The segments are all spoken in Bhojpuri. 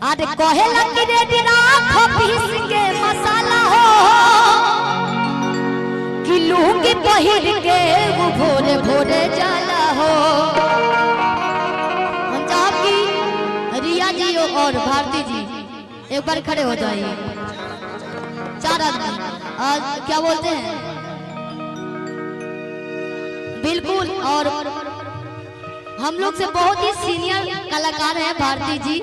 अरे कहेला कि रे दिना पीस के मसाला हो किलो के पहिर के वो भोरे भोरे जाला हो। हम चाहब कि रिया जी और भारती जी एक बार खड़े हो जाइए। 4 आदमी क्या बोलते हैं बिल्कुल। और हम लोग से बहुत ही सीनियर कलाकार हैं भारती जी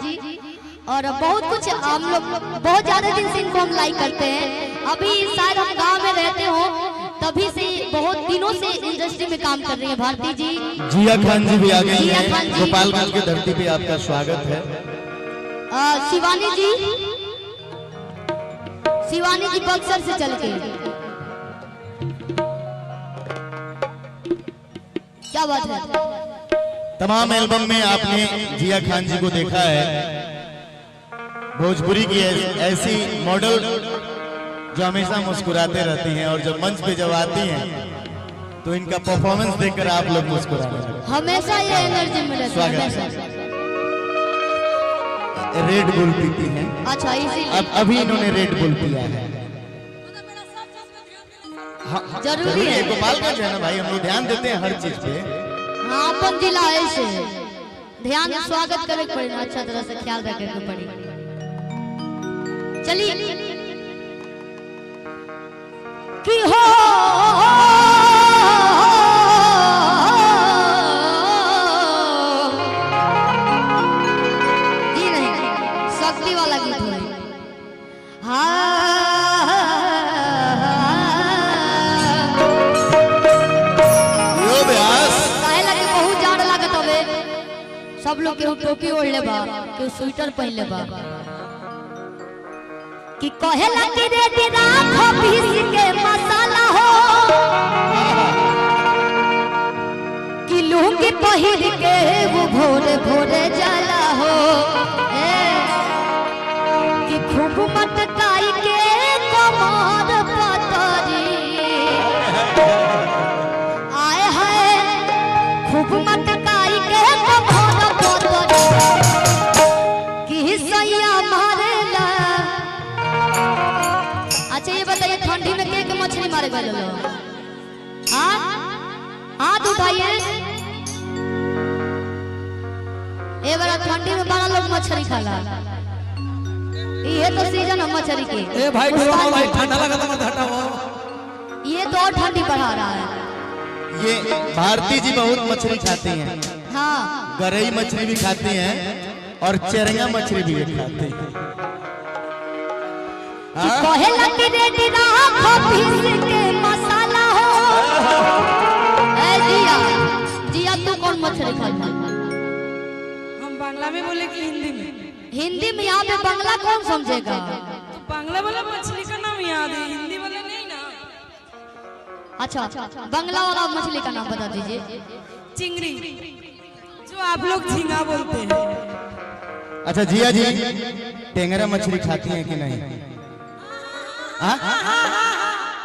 और बहुत कुछ हम लोग बहुत ज्यादा दिन से इनको हम लाइक करते हैं। अभी शायद हम गांव में रहते हो तभी से बहुत दिनों से इंडस्ट्री में काम कर रही है भारती जी। जिया खान जी भी आ गई हैं। गोपालगंज की धरती पे आपका स्वागत है। शिवानी जी बक्सर से चल के क्या बात है। तमाम एल्बम में आपने जिया खान जी को देखा है। भोजपुरी की ऐसी मॉडल जो हमेशा मुस्कुराते रहती हैं और जब मंच पे जब आती हैं तो इनका परफॉर्मेंस देखकर आप लोग मुस्कुराते हैं। हमेशा ये एनर्जी में रहती है। रेड बुल पीती हैं। अच्छा इसीलिए अब अभी इन्होंने रेड बुल पिया है। जरूरी है। गोपालगंज है ना भाई, हम लोग ध्यान देते हैं हर चीज पे। हाँ अपन जिला ऐसे ध्यान स्वागत करे पड़े, अच्छा तरह से ख्याल रखे के पड़ी। चलिए कि हो जी नहीं शक्ति वाला गीत है। सब लोग केहू टोपी ओढ़ ले बा, केहू स्वेटर पहन ले बा कि कहेला कि रे दिना पीस के मसाला हो किलो के पहिर के वो भोरे भोरे जाला हो। कि खूब मटकाई के कमर पतरी आए है खूब मटकाई के ठंडी में के मछली मारे गए हाथ उठाइए। ए बार ठंडी में बड़ा लोग मछली खाला, ये तो सीजन है मछली के। ए भाई भाई ठंडा लगा तो मत हटाओ, ये तो और ठंडी बढ़ा रहा है। ये भारती जी बहुत मछली खाती हैं। हाँ गरई मछली भी खाती हैं और चेरंगा मछली भी खाती हैं। कहेला कि रे दिना पीस के मसाला हो। ए जिया जिया तू कौन मछली खाता? हम बांग्ला में बोले कि हिंदी में? हिंदी में यहाँ पे बांग्ला कौन समझेगा? बांग्ला वाला मछली का नाम याद है, हिंदी वाला नहीं ना। अच्छा बांग्ला वाला मछली का नाम बता दीजिए। चिंगरी, जो आप लोग झींगा बोलते हैं। अच्छा जिया जी टेंगरा मछली खाती हैं कि नहीं?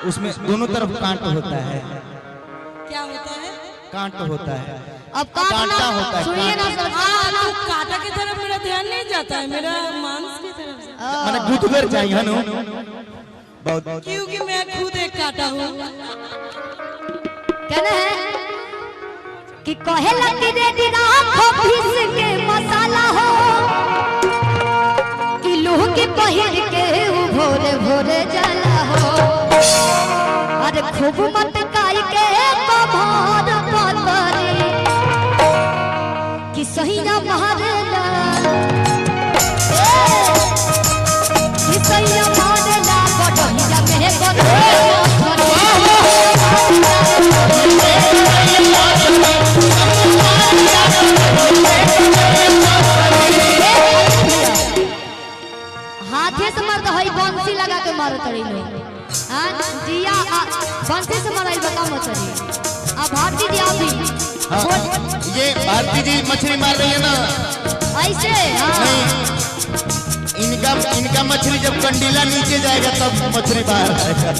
उसमें दोनों तरफ कांट होता है। क्या होता है? कांट होता है। अब कांटा होता है। सुनिए ना सर, कांटा की तरफ मेरा ध्यान नहीं जाता है, मेरा मांस की तरफ से। मैंने गुदगर चाहिए ना बहुत, क्योंकि मैं खुद एक कांटा हूँ। कहना है कि कहेला कि रे दिना पीस के मसाला हो किलो के पहिर के वो भोरे भोरे जाला हो। अरे खूब मटकाई के कमर पतरी कि सही ना मारेला कि सही ना मारेला बडहिया में हाथे से मरद हई बंसी लगा के मारत रही लोग। हां जिया बंसी से मराई बता मछली। अब भारती जी आप भी ये भारती जी मछली मार रही है ना ऐसे। नहीं, इनका मछली जब कंडीला नीचे जाएगा तब मछली बाहर आएगा।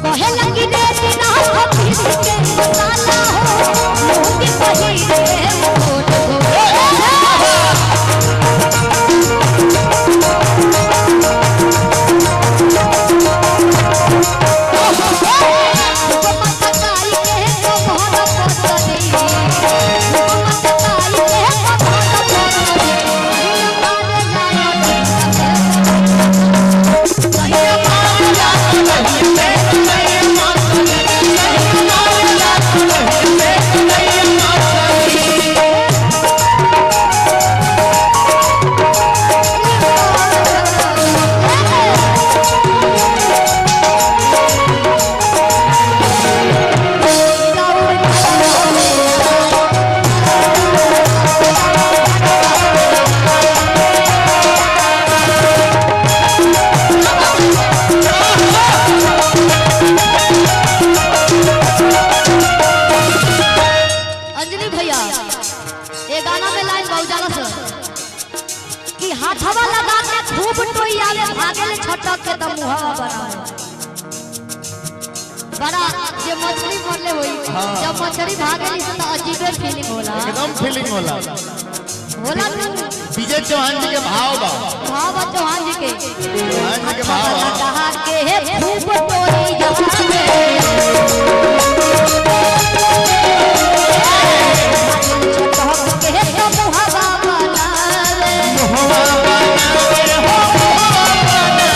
कहे लगी रे दिना पीस के मसाला हो लोग के पहिर के वो भोरे भोरे गाना में लाइन बहुत ज्यादा सर कि हाथवा लगा के खूब टोई आवे भागे ले छटक के त मुहावा बनावे बड़ा जे मछली मरले होई जब मछली भागे ली तो अजीब फीलिंग होला एकदम फीलिंग होला विजय चौहान जी के भाव चौहान जी के भाव कहा के खूब टोई जावे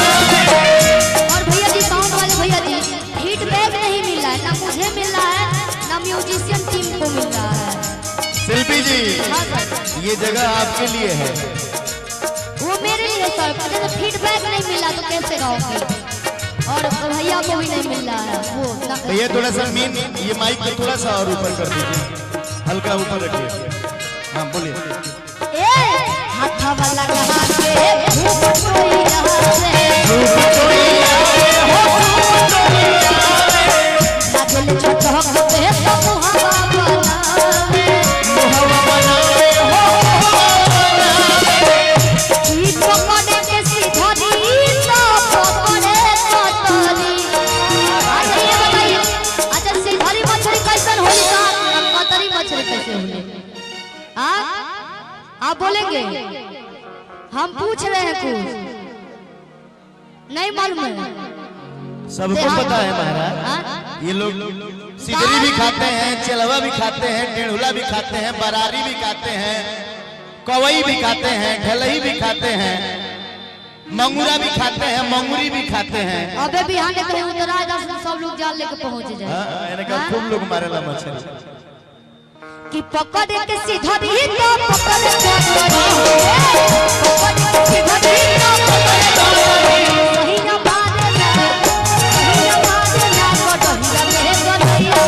और भैया जी साउंड वाले भैया जी फीडबैक नहीं मिल रहा है ना मुझे मिल रहा है ना म्यूजिशियन टीम को मिल रहा है। शिल्पी जी ये जगह आपके लिए है वो मेरे लिए सर मुझे तो फीडबैक नहीं मिला तो कैसे गाऊंगी और भैया को भी नहीं मिल रहा है वो भैया थोड़ा सा मीन ये माइक को थोड़ा सा और ऊपर कर दीजिए हल्का ऊपर रखिए हाँ बोलिए हाथ वाला कहा के धूप टोई जावे लागल छटक के त मुहावा बनावे ई पकड़े के सीधा दी तो पकड़े कतरी अरे ये बताइए अच्छा सीधारी मछली कैसन होली का कतरी मछली कैसे होली आप बोलेंगे हम पूछ रहे हैं कुछ नहीं मालूम है सबको पता है महाराज ये लोग सिगरी भी खाते हैं चलवा भी खाते हैं टेढ़ुला भी खाते हैं बरारी भी खाते हैं कवई भी खाते हैं ढलई भी खाते हैं मंगूरा भी खाते हैं मंगूरी भी खाते हैं अबे बिहार में कहीं उतरा सब लोग जाल लेके पहुंच जाए खूब लोग मारेला मछली कि पकड़ के सीधा दी तो पकड़ के सीधा दी तो पकड़ सही न मारेला कटहिया में कन्हैया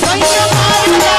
सही न मारेला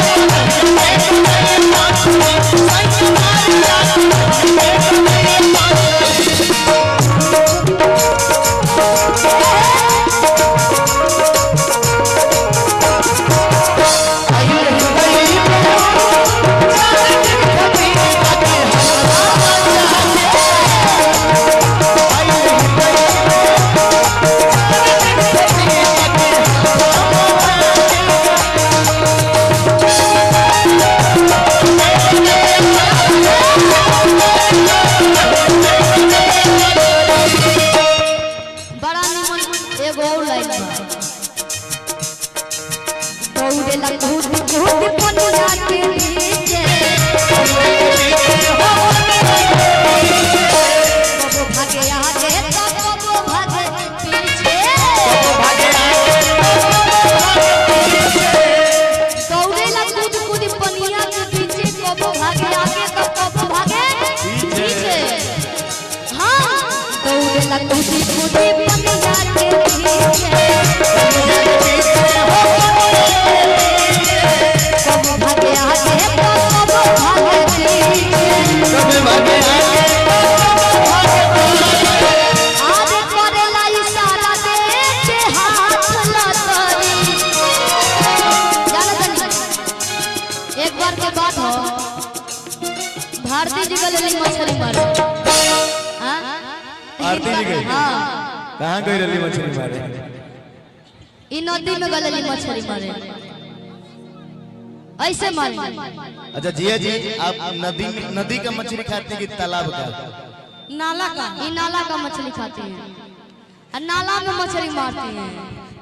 भारती जी गले मछली मारे भारती जी गई कहाँ गई रही मछली मारे इन नदी में गले मछली मारे ऐसे मारे। अच्छा जिया जी आप नदी का मछली खाते हैं कि तालाब का नाला का इन नाला का मछली खाते हैं और नाला में मछली मारते हैं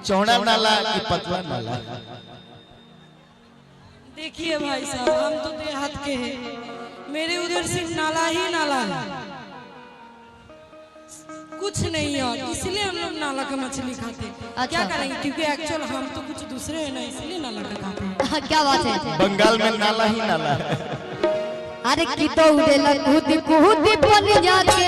चौड़ा नाला कि पतला नाला। देखिए भाई साहब हम तो देहात के हैं मेरे उधर सिर्फ नाला ही नाला है कुछ नहीं है इसलिए हम लोग नाला का मछली खाते हैं। अच्छा। क्या करेंगे क्योंकि एक्चुअल हम तो कुछ दूसरे हैं ना इसलिए नाला का खाते हैं। क्या बात है बंगाल में नाला ही नाला है। अरे की तो उड़ेला कूदी कूदी बन जाके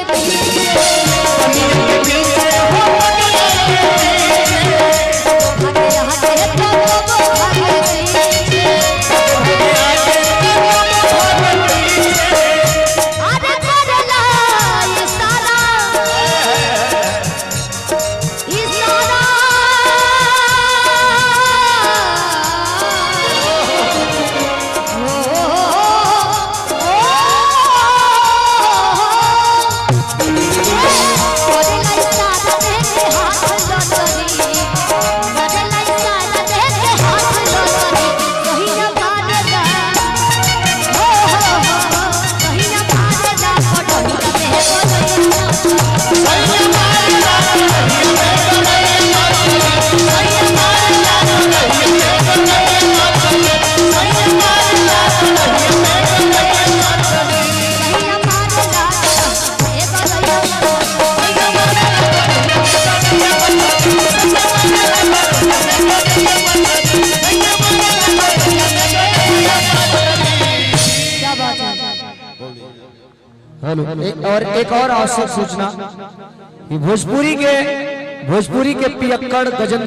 एक और आवश्यक सूचना कि भोजपुरी के पियक्कड़ गजेंद्र